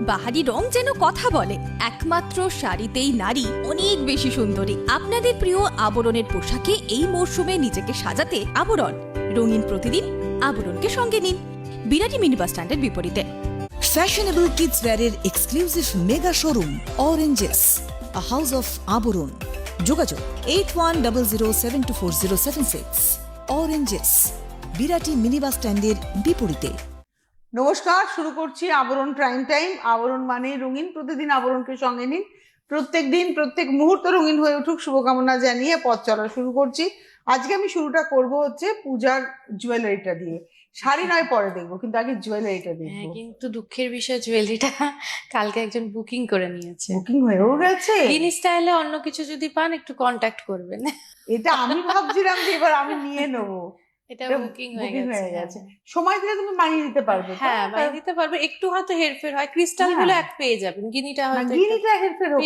বাহারি রং যেন কথা বলে। একমাত্র শাড়িতেই নারী অনেক বেশি সুন্দরী। আপনাদের প্রিয় আবরণের পোশাকে এই মরশুমে নিজেকে সাজাতে আবরণ। রঙিন প্রতিদিন আবরণকে সঙ্গে নিন, বিরাটি মিনি বাস স্ট্যান্ডের বিপরীতে। Fashionable kids wear exclusive mega showroom Oranges, a house of Aburun. যোগাযোগ 8100724076. Oranges, বিরাটি মিনি বাস স্ট্যান্ডের বিপরীতে। নমস্কার, শুরু করছি আবরণ প্রাইম টাইম। আবরণ মানে রঙিন প্রতিদিন আবরণকে সঙ্গে নিন। প্রত্যেক দিন প্রত্যেক মুহূর্ত রঙিন হয়ে উঠুক শুভকামনা জানিয়ে পথ চলা শুরু করছি। আজকে আমি শুরুটা করব হচ্ছে পূজার জুয়েলারিটা দিয়ে। শাড়ি নয় পরে দেখবো, কিন্তু আগে জুয়েলারিটা দেখবো। হ্যাঁ, কিন্তু দুঃখের বিষয় জুয়েলারিটা কালকে একজন বুকিং করে নিয়েছে। বুকিং হয়েও গেছে। গিনি স্টাইলে অন্য কিছু যদি পান একটু কন্ট্যাক্ট করবেন। এটা আমি ভাবছিলাম যে এবার আমি নিয়ে নেবো। এটা বুকিং হয়ে গেছে। সময় দিলে তুমি মানিয়ে দিতে পারবে। হ্যাঁ, মানিয়ে দিতে পারবে। একটু হয়তো হেরফের হয়, ক্রিস্টাল গুলো এক পেয়ে যাবেন, গিনিটা হয়তো গিনিটা হেরফের হোক,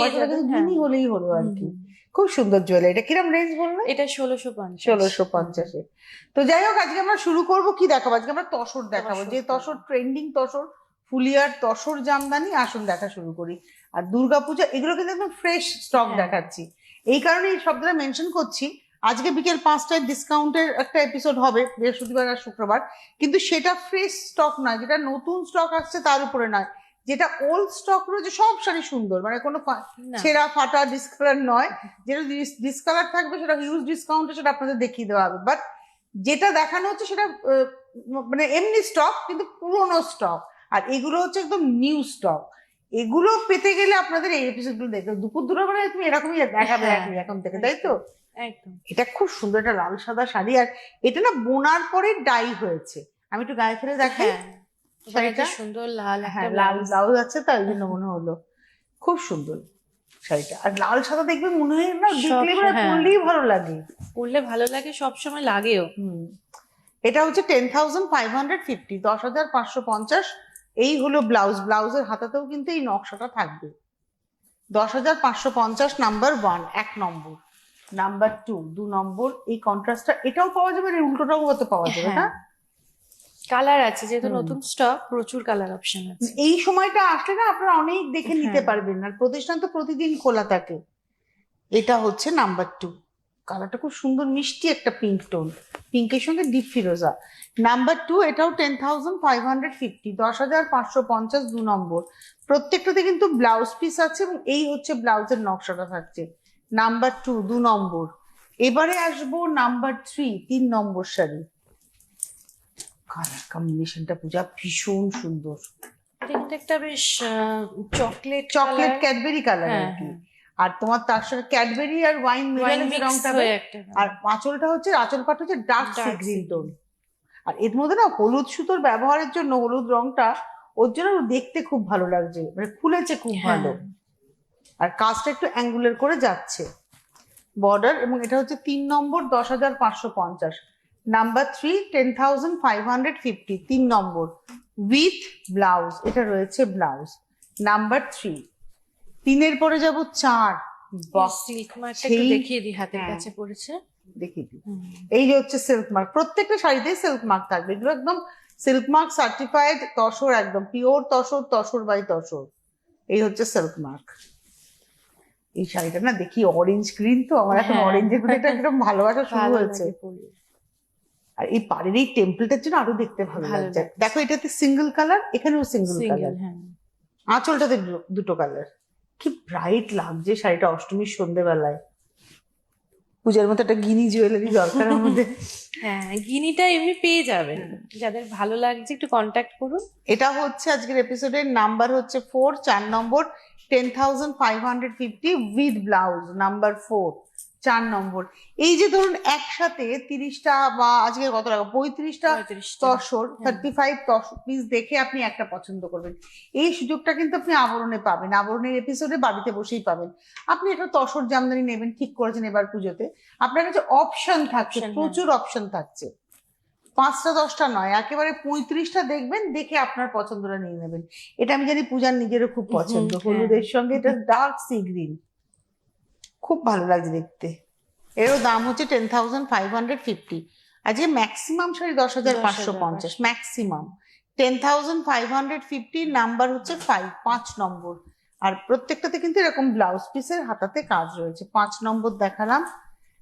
গিনি হলেই হলো আর কি। খুব সুন্দর জুয়েলারি। এটা কিরম রেঞ্জ বললে? এটা 1650। 1650-এ। তো যাই হোক, আজকে আমরা শুরু করব কি দেখাবো? আজকে আমরা তসর দেখাবো। যে তসর ট্রেন্ডিং তসর, ফুলিয়ার তসর জামদানি। আসুন দেখা শুরু করি। আর দুর্গাপূজা এগুলো কিন্তু একদম ফ্রেশ স্টক দেখাচ্ছি। এই কারণে এই শব্দটা মেনশন করছি। আজকে বিকেল 5টায় ডিসকাউন্টের একটা এপিসোড হবে, বৃহস্পতিবার আর শুক্রবার। কিন্তু সেটা ফ্রেশ স্টক নয়, যেটা নতুন স্টক আসছে তার উপরে নয়। যেটা ওল্ড স্টক রয়েছে সব শাড়ি সুন্দর, মানে কোনো ছেঁড়া ফাটা ডিসকালার নয়। যেটা ডিসকালার থাকবে সেটা হিউজ ডিসকাউন্টে সেটা আপনাদের দেখিয়ে দেওয়া হবে। বাট যেটা দেখানো হচ্ছে সেটা মানে এমনি স্টক, কিন্তু পুরোনো স্টক। আর এগুলো হচ্ছে একদম নিউ স্টক। এগুলো পেতে গেলে আপনাদের এই এপিসোডগুলো দেখতে দুপুর দুটো মানে তুমি এরকমই দেখাবে এখন থেকে, তাই তো? একদম। এটা খুব সুন্দর, একটা লাল সাদা শাড়ি। আর এটা না বোনার পরে ডাই হয়েছে। আমি একটু গায়ে ফেলে দেখাই শাড়িটা। সুন্দর লাল, হ্যাঁ লাল ব্লাউজ আছে, তাই জন্য মনে হলো খুব সুন্দর শাড়িটা। আর লাল সাদা দেখবে মনে হয় না, দেখলে পরলেই ভালো লাগে। পরলে ভালো লাগে, সবসময় লাগেও। এটা হচ্ছে 10,550, 10,550। এই হলো ব্লাউজ। ব্লাউজের হাতাতেও কিন্তু এই নকশাটা থাকবে। 10,550 নাম্বার 1, 1 নম্বর। নাম্বার 2, 2 নম্বর। এই কন্ট্রাস্টটা এটাও পাওয়া যাবে, এর উল্টোটাও হতে পাওয়া যাবে। হ্যাঁ, কালার আছে, যেহেতু নতুন স্টক, প্রচুর কালার অপশন আছে। এই সময়টা আসলে না আপনারা অনেক দেখে নিতে পারবেন। আর প্রতিষ্ঠান তো প্রতিদিন খোলা থাকে। এটা হচ্ছে নাম্বার 2। কালারটা খুব সুন্দর, মিষ্টি একটা পিঙ্ক টোন, পিঙ্কের সঙ্গে ডিপ ফিরোজা। নাম্বার 2, এটাও 10,550, 10,550, 2 নম্বর। প্রত্যেকটাতে কিন্তু ব্লাউজ পিস আছে এবং এই হচ্ছে ব্লাউজের নকশাটা থাকছে। নাম্বার 2, 2 নম্বর। এবারে আসবো নাম্বার 3, 3 নম্বর শাড়ি। কালার কম্বিনেশনটা পূজা ভীষণ সুন্দর। এটা কিন্তু একটা বেশ চকলেট ক্যাডবেরি কালার আর কি। আর তোমার তার সঙ্গে ক্যাডবেরি আর ওয়াইন মিক্স যে রংটা, আর আঁচলটা হচ্ছে, আঁচল পাট হচ্ছে ডার্ক সি গ্রিন টোন। আর এর মধ্যে না হলুদ সুতোর ব্যবহারের জন্য, হলুদ রংটা ওর জন্য দেখতে খুব ভালো লাগছে, মানে খুলেছে খুব ভালো। আর কাজটা একটু অ্যাঙ্গুলার করে যাচ্ছে বর্ডার। এবং এটা হচ্ছে 3 নম্বর, 10,550। Number 3, 10,550, 3 number with blouse. এটা রয়েছে ব্লাউজ। নাম্বার 3। 3-এর পরে যাব 4। সিল্ক মার্কটা একটু দেখিয়ে দিই, হাতের কাছে পড়েছে, দেখিয়ে দিই। এই যে হচ্ছে সিল্ক মার্ক। প্রত্যেকটা শাড়িতেই সিল্ক মার্ক থাকবে। এগুলো একদম সিল্ক মার্ক সার্টিফাইড তসর, একদম পিওর তসর, তসর বাই তসর। এই হচ্ছে সিল্ক মার্ক। এই শাড়িটা না দেখি অরেঞ্জ গ্রিন, তো আমার এখন অরেঞ্জের প্রতি একটা একদম ভালোবাসা শুরু হয়েছে। আর এই পাড়ের এই টেম্পলটার জন্য আরো দেখতে ভালো লাগছে। দেখো এটাতে সিঙ্গেল কালার, এখানেও সিঙ্গেল কালার, আঁচলটাতে দুটো কালার। কি ব্রাইট লাগছে শাড়িটা অষ্টমীর সন্ধ্যেবেলায়। পূজার মতো একটা গিনি জুয়েলারি দরকার আমাদের। হ্যাঁ, গিনিটা এমনি পেয়ে যাবেন, যাদের ভালো লাগছে একটু কন্ট্যাক্ট করুন। এটা হচ্ছে আজকের এপিসোডের নাম্বার হচ্ছে 4, 4 নম্বর, 10,550 উইথ ব্লাউজ। নাম্বার 4, 4 নম্বর। এই যে ধরুন একসাথে 30টা বা আজকে কত টাকা 35টা তসর, 35 তসর পিস দেখে আপনি একটা পছন্দ করবেন। এই সুযোগটা কিন্তু আপনি আবরণে পাবেন। আবরণের এপিসোডে বাড়িতে বসেই পাবেন। আপনি একটা তসর জামদানি নেবেন ঠিক করেছেন এবার পুজোতে, আপনার কাছে অপশন থাকছে, প্রচুর অপশন থাকছে। 5টা 10টা নয়, একেবারে 35টা দেখবেন, দেখে আপনার পছন্দটা নিয়ে নেবেন। এটা আমি জানি পূজার নিজেরও খুব পছন্দ। হলুদের সঙ্গে এটা ডার্ক সি গ্রিন, খুব ভালো লাগছে দেখতে। এরও দাম হচ্ছে 10,550। আজকে ম্যাক্সিমাম শাড়ি 10,550 ম্যাক্সিমাম। 10,550 নাম্বার হচ্ছে 5 নম্বর। আর প্রত্যেকটাতে কিন্তু এরকম ব্লাউজ পিসের হাতাতে কাজ রয়েছে। 5 নম্বর দেখালাম,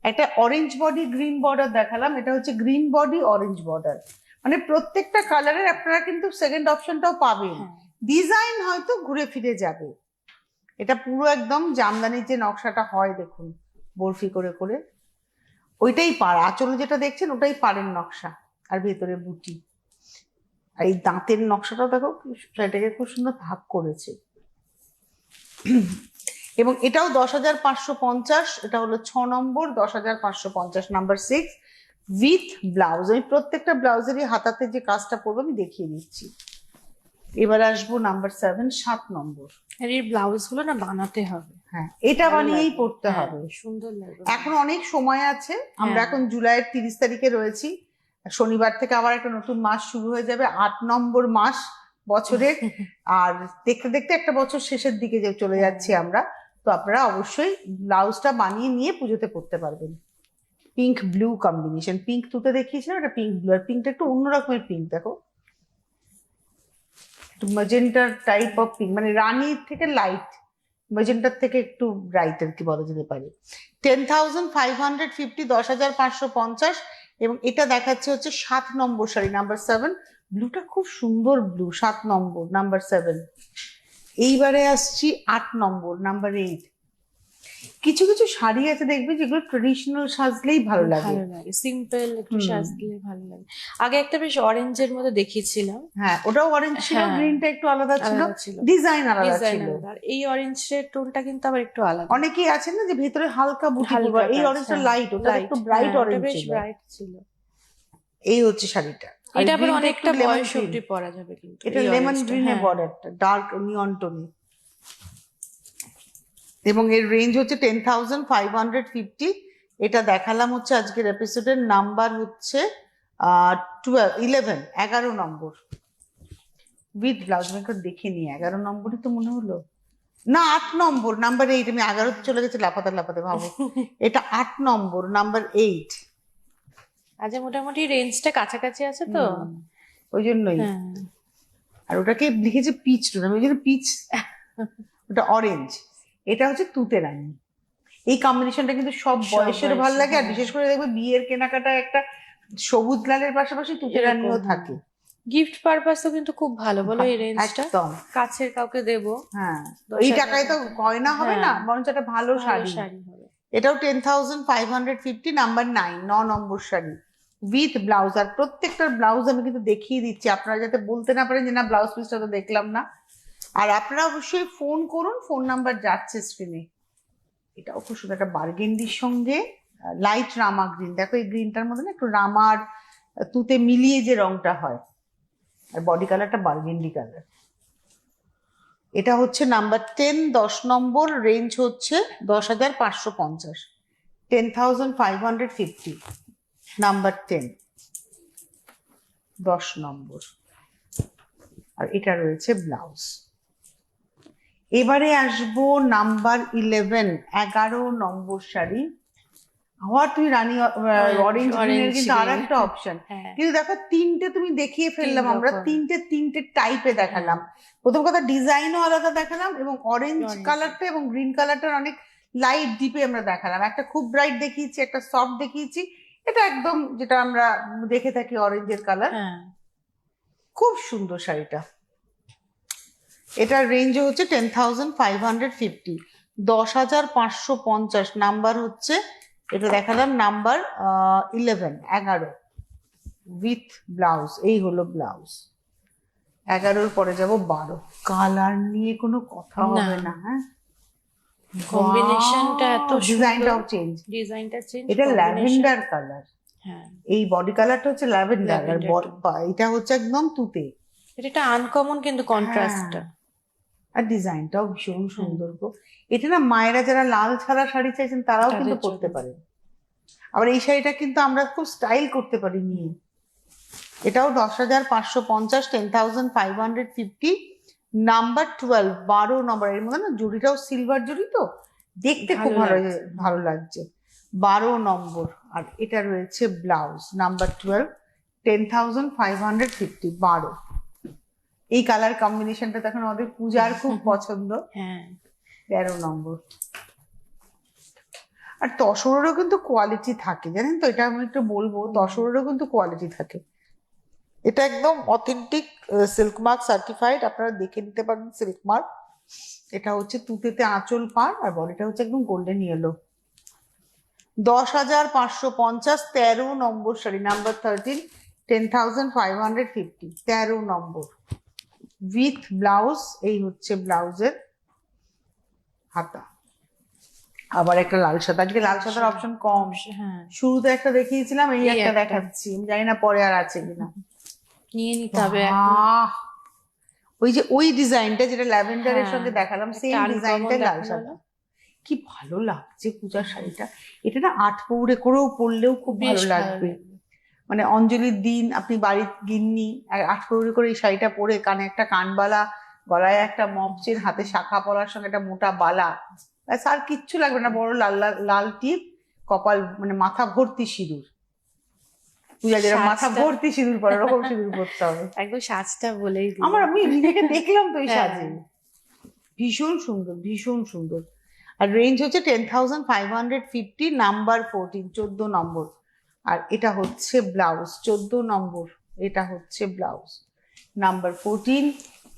একটা অরেঞ্জ বডি গ্রিন বর্ডার দেখালাম, এটা হচ্ছে গ্রিন বডি অরেঞ্জ বর্ডার। মানে প্রত্যেকটা কালারের আপনারা কিন্তু সেকেন্ড অপশনটাও পাবেন। ডিজাইন হয়তো ঘুরে ফিরে যাবে। এটা পুরো একদম জামদানির যে নকশাটা হয় দেখুন বরফি করে করে, ওইটাই পাড়। আঁচলে যেটা দেখছেন ওটাই পাড়ের নকশা, আর ভেতরে বুটি। আর এই দাঁতের নকশাটাও দেখো, সেটাকে খুব সুন্দর ভাগ করেছে। এবং এটাও 10,550, এটা হলো 6 নম্বর, 10,550 নাম্বার 6 উইথ ব্লাউজ। আমি প্রত্যেকটা ব্লাউজেরই হাতাতে যে কাজটা করবো আমি দেখিয়ে দিচ্ছি। এবার আসবো নাম্বার 7, 7 নম্বর। আর এই ব্লাউজ গুলো না বানাতে হবে। হ্যাঁ, এটা বানিয়েই পড়তে হ্যাঁ, হবে। সুন্দর লাগবে। এখন অনেক সময় আছে, আমরা হ্যাঁ। এখন জুলাইয়ের 30 তারিখে রয়েছি। শনিবার থেকে আবার একটা নতুন মাস শুরু হয়ে যাবে, 8 নম্বর মাস বছরের। আর দেখতে দেখতে একটা বছর শেষের দিকে যে চলে যাচ্ছি আমরা। তো আপনারা অবশ্যই ব্লাউজটা বানিয়ে নিয়ে পুজোতে পরতে পারবেন। পিঙ্ক ব্লু কম্বিনেশন, পিঙ্ক তুতে দেখিয়েছিলাম, এটা পিঙ্ক ব্লু। আর পিঙ্কটা একটু অন্য রকমের পিঙ্ক, দেখো একটু ম্যাজেন্টার টাইপ অফ পিঙ্ক, মানে রানীর থেকে লাইট, ম্যাজেন্টার থেকে একটু ব্রাইট আর কি বলা যেতে পারে। 10,550, 10,550। এবং এটা দেখাচ্ছে হচ্ছে 7 নম্বর শাড়ি, নাম্বার 7। ব্লুটা খুব সুন্দর ব্লু, 7 নম্বর নাম্বার 7। এইবারে আসছি 8 নম্বর নাম্বার 8। কিছু কিছু শাড়ি আছে দেখবে যেগুলো ট্রেডিশনাল সাজলেই ভালো লাগে। ভালো লাগে, সিম্পল একটু সাজলে ভালো লাগে। আগে একটা বেশ অরেঞ্জের মধ্যে দেখিয়েছিলাম। হ্যাঁ, ওটাও অরেঞ্জ ছিল, হ্যাঁ, গ্রিনটা একটু আলাদা ছিল, আলাদা ছিল। ডিজাইন আলাদা ডিজাইন ছিল। আলাদা। আর এই অরেঞ্জের টোনটা কিন্তু আবার একটু আলাদা। অনেকেই আছেন না যে ভিতরে হালকা বুটি হালকা পড়বে, এই কাজ, অরেঞ্জটা হ্যাঁ, লাইট, ওটা light, একটু ব্রাইট হ্যাঁ, ওটা অরেঞ্জ বেশ ছিল। ব্রাইট ছিল। এই হচ্ছে শাড়িটা। আর এটা আবার greenটা অনেকটা একটু lemon বয়স green। অব্দি পরা যাবে কিন্তু। এটা এই লেমন orange টা, গ্রিনের হ্যাঁ। বর্ডারটা, ডার্ক নিয়ন টোনে। এবং এর রেঞ্জ হচ্ছে 10,550। এটা দেখালাম হচ্ছে আজকের এপিসোডের নাম্বার হচ্ছে 11 নম্বর উইথ ব্লাউজ। আমি একটু দেখে নিই, 11 নম্বরই তো মনে হলো, না 8 নম্বর নাম্বার 8। আমি 11 চলে গেছে লাফাতে লাফাতে, ভাবো। এটা 8 নম্বর নাম্বার 8। আজ মোটামুটি রেঞ্জটা কাছাকাছি আছে তো, ওই জন্যই। হ্যাঁ। আর ওটাকে লিখেছে পিচ টোন, আমি ওই জন্য পিচ, ওটা অরেঞ্জ। এটা হচ্ছে তুতে রানী। এই কম্বিনেশনটা কিন্তু সব বয়সের ভালো লাগে। আর বিশেষ করে দেখবে বিয়ের কেনাকাটা একটা সবুজ লালের পাশাপাশি তুতে রানীও থাকে। গিফট পারপাসও কিন্তু খুব ভালো, বলো এই রেঞ্জটা। একদম কাছের কাউকে দেবো। হ্যাঁ, 10,000 এই টাকায় তো গয়না হবে না, হ্যাঁ, বরঞ্চ একটা ভালো শাড়ি। শাড়ি হবে। এটাও 10,550, নাম্বার 9 নম্বর শাড়ি উইথ ব্লাউজ। আর প্রত্যেকটার ব্লাউজ আমি কিন্তু দেখিয়ে দিচ্ছি, আপনারা যাতে বলতে না পারেন যে না ব্লাউজ পিসটা তো দেখলাম না। আর আপনারা অবশ্যই ফোন করুন, ফোন নাম্বার যাচ্ছে স্ক্রিনে। এটাও খুব সুন্দর, একটা বার্গেন্ডির সঙ্গে লাইট রামা গ্রিন। দেখো এই গ্রিনটার মধ্যে না একটু রামার তুতে মিলিয়ে যে রংটা হয়। আর বডি কালারটা বার্গেন্ডি কালার। এটা হচ্ছে নাম্বার 10, 10 নম্বর। রেঞ্জ হচ্ছে 10,550, 10,550 নাম্বার 10, 10 নম্বর। আর এটা রয়েছে ব্লাউজ। এবারে আসবো নাম্বার 11 নম্বর শাড়ি। আবার তুমি রানী অরেঞ্জ গ্রিনের কিন্তু আর একটা অপশন। কিন্তু দেখো তিনটে তুমি দেখিয়ে ফেললাম, আমরা তিনটে টাইপে দেখালাম। প্রথম কথা ডিজাইনও আলাদা দেখালাম, এবং অরেঞ্জ কালারটা এবং গ্রিন কালারটার অনেক লাইট ডিপে আমরা দেখালাম। একটা খুব ব্রাইট দেখিয়েছি, একটা সফট দেখিয়েছি, এটা একদম যেটা আমরা দেখে থাকি অরেঞ্জের কালার। খুব সুন্দর শাড়িটা। এটার রেঞ্জ হচ্ছে 10,550, 10,550 নাম্বার হচ্ছে। এটা দেখালাম নাম্বার 11 উইথ ব্লাউজ। এই হলো ব্লাউজ। 11 পরে যাব 12। কালার নিয়ে কোনো কথা হবে না। হ্যাঁ, কম্বিনেশনটা এত ডিজাইনটাও চেঞ্জ, এটা ল্যাভেন্ডার কালার। হ্যাঁ, এই বডি কালারটা হচ্ছে ল্যাভেন্ডার, আর এটা হচ্ছে একদম তুতে। এটা আনকমন কিন্তু কন্ট্রাস্টটা। আর ডিজাইনটাও ভীষণ সুন্দর গো। এটা না মায়েরা যারা লাল ছাড়া শাড়ি চাইছেন তারাও কিন্তু পরতে পারে। আবার এই শাড়িটা কিন্তু আমরা খুব স্টাইল করতে পারি নিয়ে। এটাও 10,550, 10,550 নাম্বার 12, 12 নম্বর। এর মধ্যে না জড়িটাও সিলভার জড়ি, তো দেখতে খুব ভালো লাগছে। 12 নম্বর। আর এটা রয়েছে ব্লাউজ নাম্বার 12, 10,550, 12। এই কালার কম্বিনেশনটা তখন আমাদের পূজার খুব পছন্দ। হ্যাঁ 13 নম্বর। আর তসরেরও কিন্তু কোয়ালিটি থাকে, জানেন তো, এটা আমি একটু বলবো, তসরেরও কিন্তু কোয়ালিটি থাকে। এটা একদম অথেন্টিক সিল্ক মার্ক সার্টিফাইড, আপনারা দেখে নিতে পারেন সিল্ক মার্ক। এটা হচ্ছে তুতেতে আঁচল পার, আর বডিটা হচ্ছে একদম golden yellow. 10,550, 13 number sari, number 13, 10,550, 13 number with blouse. এই হচ্ছে ব্লাউজের হাতা, আবার একটা লাল সাদা। আজকে লাল সাদার অপশন কম, হ্যাঁ শুরুতে একটা দেখিয়েছিলাম, এই এই একটা একটা। দেখাচ্ছি, আমি জানি না পরে আর আছে কিনা। নিয়ে নিতে হবে এখন। বাহ! ওই যে ওই ডিজাইনটা যেটা ল্যাভেন্ডারের হ্যাঁ, সঙ্গে দেখালাম, একটা সেম uncommon ডিজাইনটা লাল দেখানো সাদা। হলো। কি ভালো লাগছে পূজার শাড়িটা। এটা না আট পৌড়ে করেও পরলেও খুব বেশ ভালো লাগবে। মানে অঞ্জলির দিন আপনি বাড়ির গিন্নি আর আট পৌড়ে করে এই শাড়িটা পরে, কানে একটা কানবালা, গলায় একটা মপচের, হাতে শাখা পরার সঙ্গে একটা মোটা বালা, ব্যাস আর কিচ্ছু লাগবে না। বড় লাল লাল লাল টিপ, কপাল মানে মাথা ভর্তি সিঁদুর। পূজা যেরকম মাথা সাজটা- ভর্তি সিঁদুর পরে, ওরকম সিঁদুর পরতে হবে। একদম সাজটা বলেই দিল। আমি নিজেকে দেখলাম তো এই হ্যাঁ। সাজে, ভীষণ সুন্দর, ভীষণ সুন্দর। আর রেঞ্জ হচ্ছে 10,550, নাম্বার 14, 14 নম্বর। আর এটা হচ্ছে ব্লাউজ, 14 নম্বর। এটা হচ্ছে ব্লাউজ, নাম্বার 14।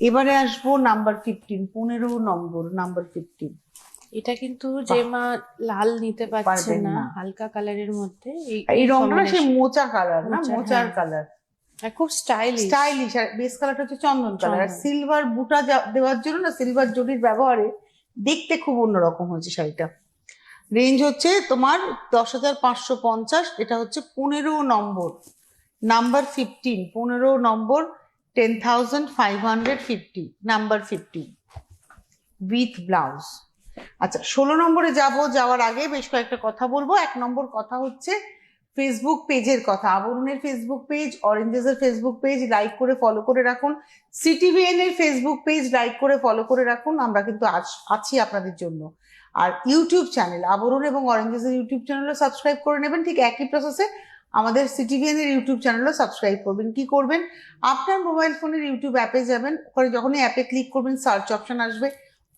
এবারে আসবো নাম্বার 15, 15 নম্বর, নাম্বার 15। এটা কিন্তু যে মা লাল নিতে পারছে পারবেন না, না। হালকা কালারের মধ্যে এই রংটা না সেই combination। মোচা কালার, না মোচা, মোচার হ্যাঁ। কালার, আর খুব স্টাইলিশ। স্টাইলিশ। আর বেস কালারটা হচ্ছে চন্দন কালার। আর চন্দন। সিলভার বুটা দেওয়ার জন্য না, সিলভার জরির ব্যবহারে দেখতে খুব অন্যরকম হয়েছে শাড়িটা। রেঞ্জ হচ্ছে তোমার 10,550, এটা হচ্ছে 15 নম্বর, নাম্বার 15, 15 নম্বর, 10,550, নাম্বার 15 উইথ ব্লাউজ। আচ্ছা 16 নম্বরে যাওয়ার আগে বেশ কয়েকটা কথা বলবো। 1 নম্বর কথা হচ্ছে ফেসবুক পেজের কথা। আবরণের ফেসবুক পেজ, অরেঞ্জেস এর ফেসবুক পেজ লাইক করে ফলো করে রাখুন। সিটিভিএন এর ফেসবুক পেজ লাইক করে ফলো করে রাখুন, আমরা কিন্তু আছি আপনাদের জন্য। আর ইউটিউব চ্যানেল আবরণ এবং অরেঞ্জেস এর ইউটিউব চ্যানেলও সাবস্ক্রাইব করে নেবেন। ঠিক একই প্রসেসে আমাদের সিটিভিএন এর ইউটিউব চ্যানেলও সাবস্ক্রাইব করবেন। কি করবেন, আপনার মোবাইল ফোনের ইউটিউব অ্যাপে যাবেন, ওখানে যখনই অ্যাপে ক্লিক করবেন সার্চ অপশন আসবে,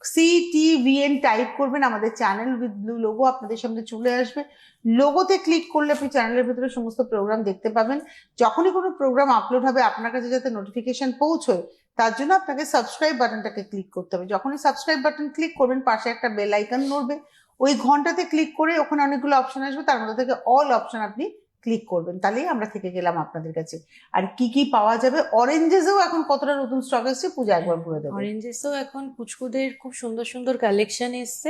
CTVN টাইপ করবেন, আমাদের চ্যানেল উইথ ব্লু লোগো আপনাদের সামনে চলে আসবে। লোগোতে ক্লিক করলে আপনি চ্যানেলের ভিতরে সমস্ত প্রোগ্রাম দেখতে পাবেন। যখনই কোনো প্রোগ্রাম আপলোড হবে আপনার কাছে যাতে নোটিফিকেশন পৌঁছয়, তার জন্য আপনাকে সাবস্ক্রাইব বাটনটাকে ক্লিক করতে হবে। যখনই সাবস্ক্রাইব বাটন ক্লিক করবেন, পাশে একটা বেল আইকন নড়বে, ওই ঘন্টাতে ক্লিক করে ওখানে অনেকগুলো অপশন আসবে, তার মধ্যে থেকে অল অপশন আপনি ক্লিক করবেন, তাহলেই আমরা থেকে গেলাম আপনাদের কাছে। আর কি কি পাওয়া যাবে, অরেঞ্জেসেও এখন কতটা নতুন স্টক এসেছে, পূজা একবার বলে দেবো। অরেঞ্জেসও এখন পুচকুদের খুব সুন্দর সুন্দর কালেকশন এসছে।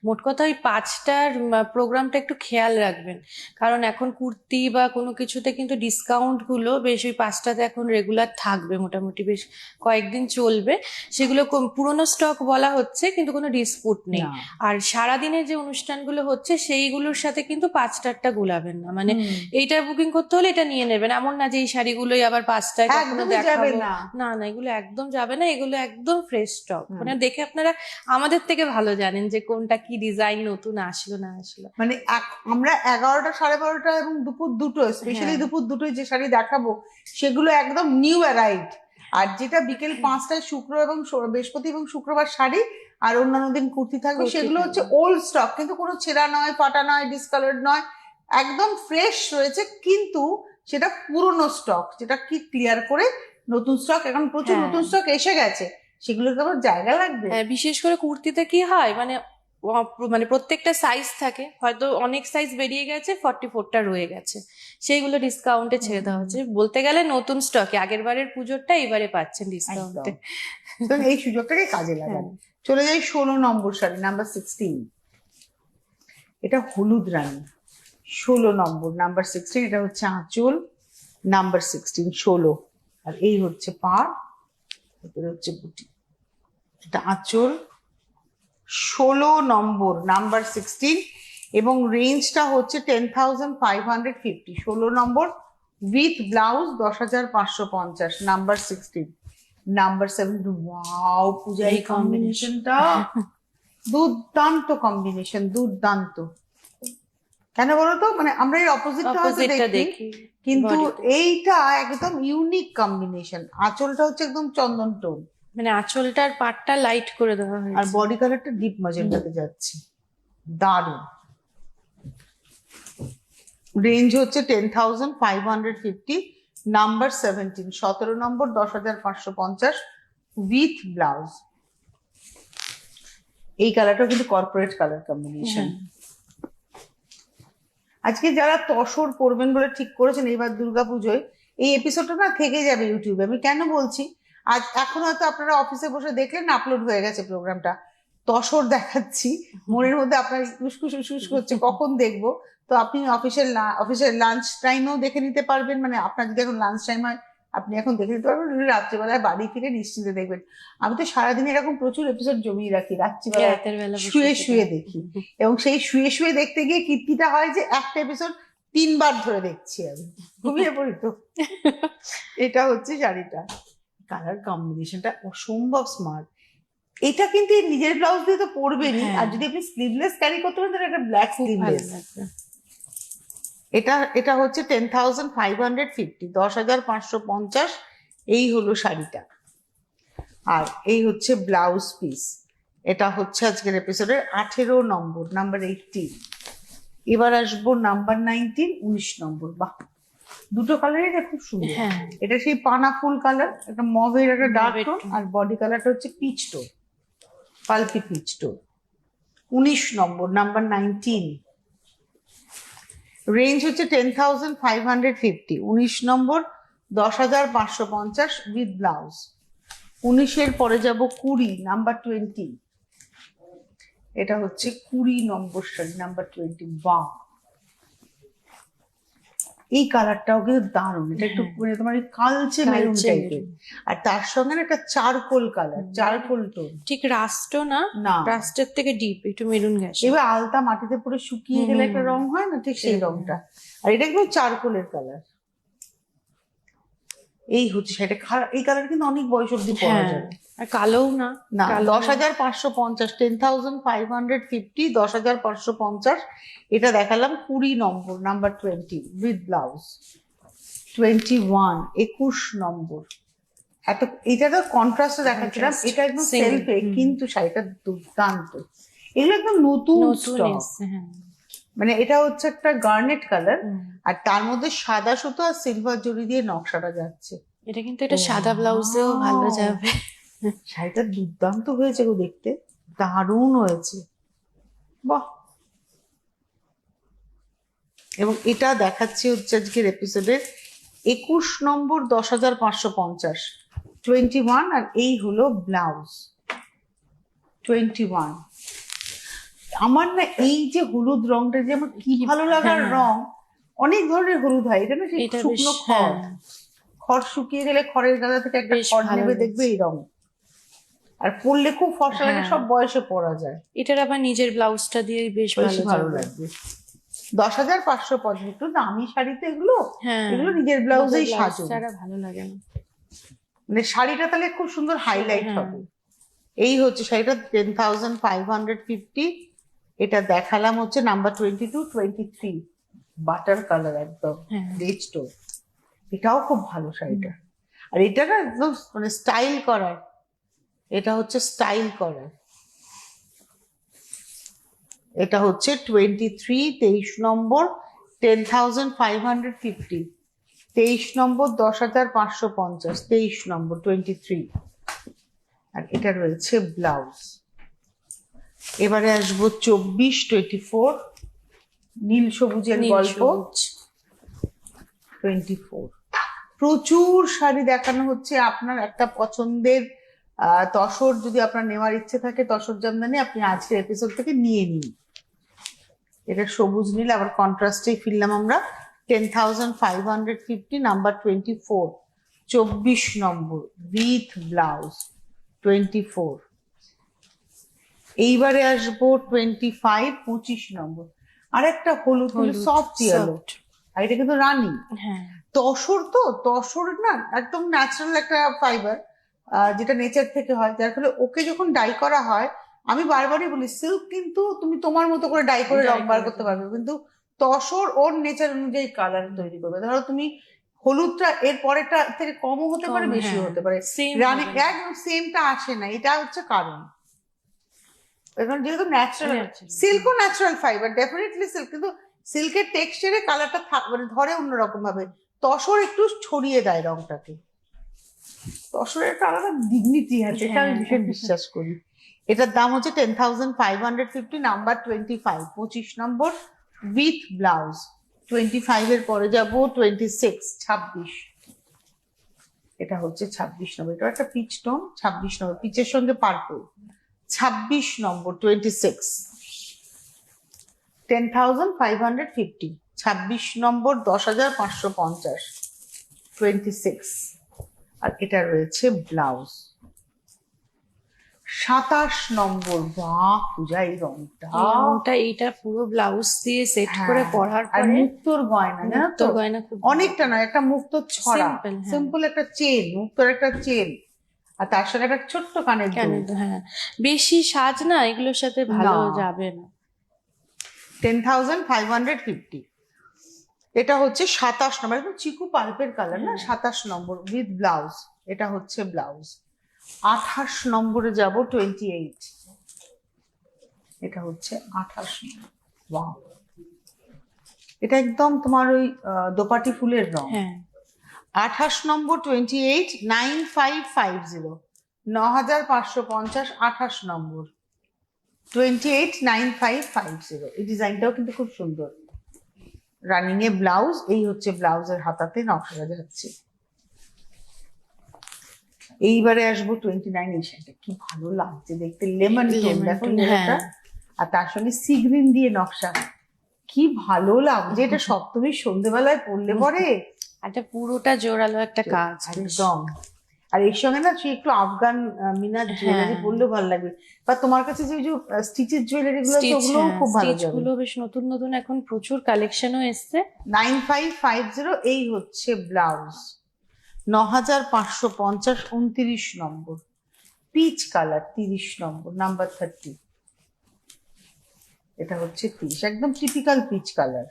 মোট কথা ওই 5টার প্রোগ্রামটা একটু খেয়াল রাখবেন, কারণ এখন কুর্তি বা কোনো কিছুতে কিন্তু ডিসকাউন্ট গুলো বেশ ওই 5টাতে এখন রেগুলার থাকবে, মোটামুটি বেশ কয়েকদিন চলবে। সেগুলো পুরোনো স্টক বলা হচ্ছে, কিন্তু কোনো ডিসপুট নেই। না। আর সারাদিনের যে অনুষ্ঠানগুলো হচ্ছে সেইগুলোর সাথে কিন্তু 5টারটা গুলাবেন না, মানে এইটা বুকিং করতে হলে এটা নিয়ে নেবেন, এমন না যে এই শাড়িগুলোই আবার 5টায় কখনো একদমই যাবে দেখাবো। না। না না, এগুলো একদম যাবে না, এগুলো একদম ফ্রেশ স্টক। মানে দেখে আপনারা আমাদের থেকে ভালো জানেন যে কোনটা কি ডিজাইন নতুন আসলো না আসলো। মানে আমরা 11টা, 12:30 এবং দুপুর 2টো, স্পেশালি হ্যাঁ। দুপুর 2টোয় যে শাড়ি দেখাবো সেগুলো একদম নিউ অ্যারাইভড। আর যেটা বিকেল 5টায় শুক্র এবং বৃহস্পতি এবং শুক্রবার শাড়ি, আর অন্যান্য দিন কুর্তি থাকবে, কুর্তি সেগুলো থাকবে। হচ্ছে ওল্ড স্টক, কিন্তু কোনো ছেঁড়া নয়, ফাটা নয়, ডিসকালার্ড নয়, একদম ফ্রেশ রয়েছে। কিন্তু সেটা পুরনো স্টক, যেটা কি ক্লিয়ার করে নতুন স্টক, এখন প্রচুর হ্যাঁ। নতুন স্টক এসে গেছে, সেগুলোকে আবার জায়গা লাগবে। হ্যাঁ, বিশেষ করে কুর্তিতে কি হয়, মানে প্রত্যেকটা সাইজ থাকে, হয়তো অনেক সাইজ বেরিয়ে গেছে, 44টা রয়ে গেছে, সেইগুলো ডিসকাউন্টে ছেড়ে দেওয়া হচ্ছে। বলতে গেলে নতুন স্টকে আগের বারের পুজোরটা এবারে পাচ্ছেন ডিসকাউন্টে। তো এই সুযোগটাকে কাজে লাগান। চলে যাই 16 নম্বর শাড়ি, নাম্বার 16। এটা হলুদ রানী, 16 নম্বর, নাম্বার 16। এটা হচ্ছে আঁচল, নাম্বার 16, 16। আর এই হচ্ছে পাড়, এরপরে হচ্ছে বুটি। এটা আঁচল, 16 নম্বর, নাম্বার 16, এবং রেঞ্জটা হচ্ছে 10,550, 16 নম্বর with blouse 10,550, number 16, number 17। Wow Puja, এই এই কম্বিনেশনটা দুর্দান্ত কম্বিনেশন, দুর্দান্ত। কেন বলতো, মানে আমরা এই অপোজিটটা হয়তো অপোজিটটা দেখি, দেখি কিন্তু body-তে। এইটা একদম ইউনিক কম্বিনেশন। আঁচলটা হচ্ছে একদম চন্দন টোন, মানে আঁচলটার পাটটা লাইট করে দেওয়া আর হয়েছে। বডি কালারটা ডিপ ম্যাজেন্টাতে যাচ্ছে, দারুণ। রেঞ্জ হচ্ছে 10,550, নাম্বার 17, 17 নম্বর, 10,550 উইথ ব্লাউজ। এই কালারটা কিন্তু কর্পোরেট কালার কম্বিনেশন। হ্যাঁ। আজকে যারা তসর পরবেন বলে ঠিক করেছেন এইবার দুর্গাপুজোয়, এই এপিসোডটা না থেকে যাবে ইউটিউবে। আমি কেন বলছি, আজ এখন হয়তো আপনারা অফিসে বসে দেখলেন আপলোড হয়ে গেছে প্রোগ্রামটা, তসর দেখাচ্ছি, মনের মধ্যে আপনার উস্কুস উস্কুস করছে কখন দেখবো। তো আপনি অফিসের লাঞ্চ টাইমেও দেখে নিতে পারবেন, মানে আপনার যদি এখন লাঞ্চ টাইম হয় আপনি এখন দেখে নিতে পারবেন, রাত্রিবেলায় বাড়ি ফিরে নিশ্চিন্তে দেখবেন। আমি তো সারাদিন এরকম প্রচুর এপিসোড জমিয়ে রাখি, রাত্রিবেলায় রাতের বেলা বসে শুয়ে বসে শুয়ে দেখি। দেখি, এবং সেই শুয়ে শুয়ে দেখতে গিয়ে কীর্তিটা হয় যে একটা এপিসোড 3 বার ধরে দেখছি আমি, ঘুমিয়ে পড়ি তো। এটা হচ্ছে শাড়িটা, কালার কম্বিনেশনটা অসম্ভব স্মার্ট। এটা কিন্তু এই নিজের ব্লাউজ দিয়ে তো পরবেনই, হ্যাঁ। আর যদি আপনি স্লিভলেস ক্যারি করতে পারেন তাহলে একটা ব্ল্যাক খুব ভালো স্লিভলেস। লাগবে। এটা হচ্ছে 10,550, 10,550। এই হলো শাড়িটা, আর এই হচ্ছে ব্লাউজ পিস। এটা হচ্ছে আজকের এপিসোডের 18 নম্বর, নাম্বার 18। এবার আসবো নাম্বার 19, 19 নম্বর। বাহ, দুটো কালারই না খুব সুন্দর। হ্যাঁ। এটা সেই পানা ফুল কালার, একটা মভের একটা ডার্ক মভের টোন, tone। আর বডি কালারটা হচ্ছে পিচ টোন, পালকি পিচ টোন। 19 নম্বর, নাম্বার 19। রেঞ্জ হচ্ছে 10,550, 19 নম্বর, 10,550 উইথ ব্লাউজ। 19-এর পরে যাব 20, নাম্বার 20। এটা হচ্ছে 20 নম্বর শাড়ি, নাম্বার 20। বাহ, এই কালারটাও কিন্তু দারুণ। এটা একটু মানে তোমার কালচে মেরুন কালচে টাইপের, আর তার সঙ্গে না একটা চারকোল কালার, চারকোল টোন। ঠিক রাস্ট না, না, রাস্টের থেকে ডিপ একটু মেরুন গেছে। এবার আলতা মাটিতে পুরো শুকিয়ে গেলে একটা রং হয় না, ঠিক সেই সেরকম। রংটা। আর এটা একদম চারকোলের কালার। এই হচ্ছে সেটা, এই কালার কিন্তু অনেক বয়স অব্দি পরা হ্যাঁ, যাবে আর কালোও না। না। কালো 10,550, 10,550, 10,550। এটা দেখালাম 20 নম্বর, নাম্বার 20 উইথ ব্লাউজ। 21, 21 নম্বর। এত এটা তো কন্ট্রাস্টে দেখাচ্ছিলাম, Contrast, এটা একদম single, সেলফে, কিন্তু শাড়িটা দুর্দান্ত। এগুলো একদম নতুন নতুন স্টক, এসছে। হ্যাঁ। মানে এটা হচ্ছে একটা গার্নেট কালার, হুম। আর তার মধ্যে সাদা সুতো আর সিলভার জরি দিয়ে নকশাটা যাচ্ছে। এটা কিন্তু এটা সাদা ব্লাউজেও ভালো Wow! যাবে। শাড়িটা দুর্দান্ত হয়েছে গো দেখতে, দারুণ হয়েছে। বাহ, এবং এটা দেখাচ্ছি হচ্ছে আজকের এপিসোডে 21 নম্বর, 10,550, 21। আর এই হলো ব্লাউজ, 21। আমার না এই যে হলুদ রংটা যে আমার কি ভালো লাগার হ্যাঁ। রং। অনেক ধরনের হলুদ হয়, এটা না সেই এটা বেশ, শুকনো হ্যাঁ, খড় শুকিয়ে গেলে খড়ের গাদা থেকে একটা বেশ খড় ভালো নেবে, লাগছে। দেখবে এই রং। আর পরলে খুব ফর্সা লাগে, হ্যাঁ। সব বয়সে পরা যায়, এটার আবার নিজের ব্লাউজটা দিয়ে বেশ বেশি ভালো যাবে। লাগবে। 10,550, একটু দামি শাড়ি তো এগুলো, হ্যাঁ, এগুলো নিজের ব্লাউজেই নিজের সাজো, ব্লাউজ ছাড়া ভালো লাগে না। মানে শাড়িটা তাহলে খুব সুন্দর হাইলাইট হ্যাঁ। হবে। এই হচ্ছে শাড়িটা 10,550। এটা দেখালাম হচ্ছে নাম্বার 22, 23, বাটার কালার, একদম হ্যাঁ। Rich tone. এটাও খুব ভালো শাড়িটা, আর এটা না একদম মানে স্টাইল করার, এটা হচ্ছে স্টাইল করার। এটা হচ্ছে 23, 23 নম্বর, 10,550, 23 নম্বর, 10,550, 23 নম্বর, 23। আর এটা রয়েছে ব্লাউজ। এবারে আসবো 24, 24, নীল সবুজের নীল গল্প, সবুজ। 24। প্রচুর শাড়ি দেখানো হচ্ছে। আপনার একটা পছন্দের তসর যদি আপনার নেওয়ার ইচ্ছে থাকে, তসর জামদানি, আপনি আজকের এপিসোড থেকে নিয়ে নিন। এটা সবুজ নীল, আবার কন্ট্রাস্টেই ফিরলাম আমরা। 10,550, নাম্বার 24, 24 নম্বর উইথ ব্লাউজ, 24। এইবারে আসবো 25, 25 নম্বর, আর একটা হলুদ সফট ইয়েলো, soft। আর এটা কিন্তু রানী হ্যাঁ, তসর। তো তসর না একদম ন্যাচারাল একটা ফাইবার, যেটা নেচার থেকে হয়, যার ফলে ওকে যখন ডাই করা হয়, আমি বারবারই বলি সিল্ক কিন্তু তুমি তোমার মতো করে ডাই করে Dye রং বার করে করতে দেবে। পারবে, কিন্তু তসর ওর নেচার অনুযায়ী কালার তৈরি করবে। ধরো তুমি হলুদটা এর পরেরটা থেকে কমও হতে পারে, কম, বেশিও হ্যাঁ। হতে পারে, Same রানী হবে না। একদম সেমটা আসে না, এটা হচ্ছে কারণ। এখন যেহেতু natural, Natural. সিল্কও natural fibre, definitely silk, কিন্তু সিল্কের টেক্সচারে কালারটা মানে ধরে অন্যরকম ভাবে, তসর একটু ছড়িয়ে দেয় রংটাকে। তসরের একটা আলাদা ডিগনিটি আছে, এটা আমি হ্যাঁ। ভীষণ বিশ্বাস করি। এটার দাম হচ্ছে 10,550, নাম্বার 25, 25 নম্বর, উইথ ব্লাউজ। 25 এর পরে যাব 26, 26। এটা হচ্ছে 26 নম্বর, এটা একটা পিচ টোন, 26 নম্বর, পিচের সঙ্গে পার্পল। 26 নম্বর, 26, 10,550, 26 নম্বর, 10,550, 26। আর এটা রয়েছে ব্লাউজ। 27 নম্বর, বাহ পূজা, এই রংটা, রংটা এইটা পুরো ব্লাউজ দিয়ে সেট করে হ্যাঁ, পরার আর পরে মুক্তোর গয়না, জানো মুক্তো তো? গয়না খুব অনেকটা নয়, একটা মুক্তো ছড়া, Simple, হ্যাঁ। সিম্পল একটা চেন, মুক্তোর একটা চেন, আর তার সঙ্গে একটা ছোট্ট কানের কেন দুল। হ্যাঁ, বেশি সাজ না এগুলোর সাথে ভালো না। যাবে না। 10,550। এটা হচ্ছে 27 নম্বর, একদম চিকু পাল্পের কালার না, 27 নম্বর, উইথ ব্লাউজ। এটা হচ্ছে ব্লাউজ। 28 নম্বরে যাব, 28। এটা হচ্ছে 28 নম্বর। ওয়াও, এটা একদম তোমার ওই দোপাটি ফুলের রং। হ্যাঁ 28 নম্বর, 28, 9550, 9,550, 28 নম্বর, 28, 9550। এই ডিজাইনটাও কিন্তু খুব সুন্দর। রানিং এ ব্লাউজ, এই হচ্ছে ব্লাউজের হাতাতে নকশা যাচ্ছে। এইবারে আসবো 29, এই শাড়িটা কি ভালো লাগছে দেখতে, লেমন টোন, Lemon দেখো tone, লেমনটা, হ্যাঁ। আর তার সঙ্গে সি গ্রিন দিয়ে নকশা, কি ভালো লাগছে। এটা সপ্তমীর সন্ধ্যেবেলায় পরলে পরে একটা পুরোটা জোরালো একটা কাজ বেশ। একদম। আর এর সঙ্গে না তুই একটু আফগান মিনার জুয়েলারি হ্যাঁ। পরলেও ভালো লাগবে, বা তোমার কাছে যে স্টিচের জুয়েলারি গুলো আছে Stitch, ওগুলোও হ্যাঁ, খুব ভালো stitch যাবে। গুলো বেশ নতুন নতুন এখন প্রচুর কালেকশনও এসছে। 9550, এই হচ্ছে ব্লাউজ। 9,550, 29 নম্বর, পিচ কালার, 30 নম্বর, নাম্বার 30। এটা হচ্ছে 30, একদম টিপিক্যাল পিচ কালার।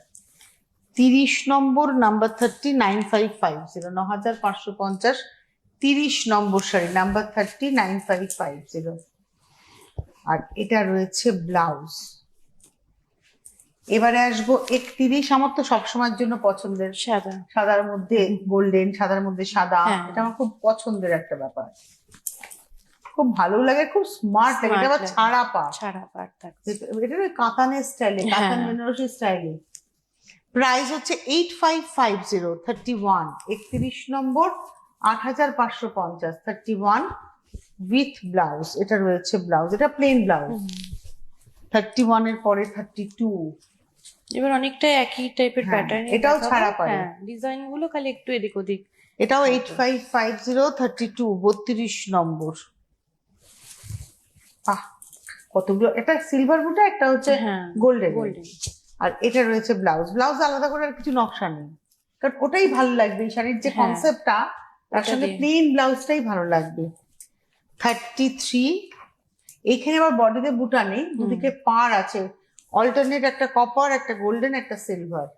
30 নম্বর, নাম্বার 30, 9550, 9,550, 30 নম্বর শাড়ি, নাম্বার 30, 9550। আর এটা রয়েছে ব্লাউজ। এবারে আসবো 31, আমার তো সবসময়ের জন্য পছন্দের, সাদা সাদার মধ্যে গোল্ডেন, সাদার মধ্যে সাদা, হ্যাঁ। এটা আমার খুব পছন্দের একটা ব্যাপার, খুব ভালো লাগে, খুব স্মার্ট লাগে। এটা আবার Smart লাগে। ছাড়া পা, ছাড়া পাট থাকছে। এটা ওই কাতানের স্টাইলে, কাতান হ্যাঁ। বেনারসি স্টাইলে। প্রাইস হচ্ছে 8550, 31, 31 নম্বর, 8,550, 31, উইথ ব্লাউজ। এটা রয়েছে ব্লাউজ, এটা প্লেন ব্লাউজ। 31 এর পরে 32। এবার অনেকটা একই টাইপের হ্যাঁ, প্যাটার্ন, এটাও ছাড়া পাড়ে। হ্যাঁ, ডিজাইন গুলো খালি একটু এদিক ওদিক। এটাও 8550, 32, 32 নম্বর। আহ, কতগুলো, এটা সিলভার বুটা, একটা হচ্ছে হ্যাঁ, গোল্ডেন। গোল্ডেন। আর এটা রয়েছে ব্লাউজ। ব্লাউজ আলাদা করে আর কিছু নকশা নেই, কারণ ওটাই ভালো লাগবে, এই শাড়ির যে হ্যাঁ, কনসেপ্টটা, তার ওটা সঙ্গে দিয়ে। প্লেন ব্লাউজটাই ভালো লাগবে। 33, এইখানে আবার বডিতে বুটা নেই, দুদিকে পাড় আছে, অল্টারনেট, একটা কপার, একটা গোল্ডেন, একটা সিলভার।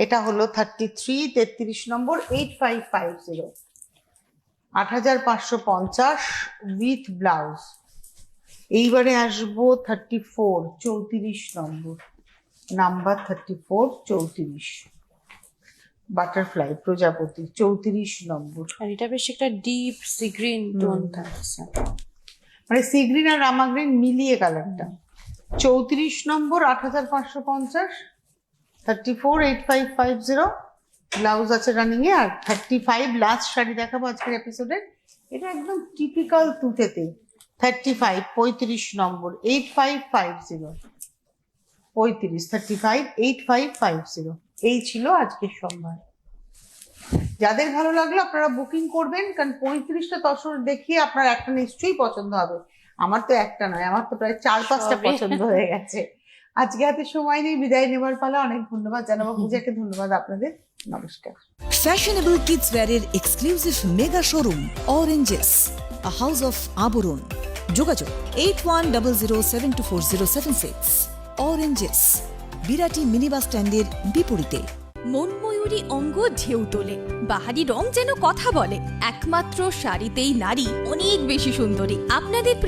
এটা হলো 33, 33 নম্বর, 8550, 8,550, উইথ ব্লাউজ। এইবারে আসবো 34, 34 নম্বর, নাম্বার 34, 34, বাটারফ্লাই, প্রজাপতি, 34 নম্বর। আর এটা বেশ একটা ডিপ সি গ্রিন টোন থাকছে। মানে সি গ্রিন আর রামা গ্রিন মিলিয়ে কালারটা। 34 নম্বর, 8,550, 34, 8550, ব্লাউজ আছে রানিং এ। আর 35, লাস্ট শাড়ি দেখাবো আজকের এপিসোডে, এটা একদম টিপিক্যাল তুতেতে। 35, 35 নম্বর, 8550, 35, 35, 8550। এই ছিল আজকের সম্ভার। যাদের ভালো লাগলো আপনারা বুকিং করবেন, কারণ 35টা তসর দেখিয়ে আপনার একটা নিশ্চয়ই পছন্দ হবে। আমার তো একটা নয়, আমার তো প্রায় 4-5টা সবই। পছন্দ হয়ে গেছে। আজকে হাতে সময় নেই, বিদায় নেবার পালা। অনেক ধন্যবাদ জানাবো পূজাকে, ধন্যবাদ আপনাদের, নমস্কার। Fashionable kids wear exclusive mega showroom Oranges, a house of Aburun. যোগাযোগ 8100724076। Oranges, বিরাটি মিনি বাস স্ট্যান্ডের বিপরীতে। মনময়ূরী অঙ্গ ঢেউ তোলে, বাহারি রং যেন কথা বলে। একমাত্র শাড়িতেই নারী অনেক বেশি সুন্দরী। আপনাদের প্রিয়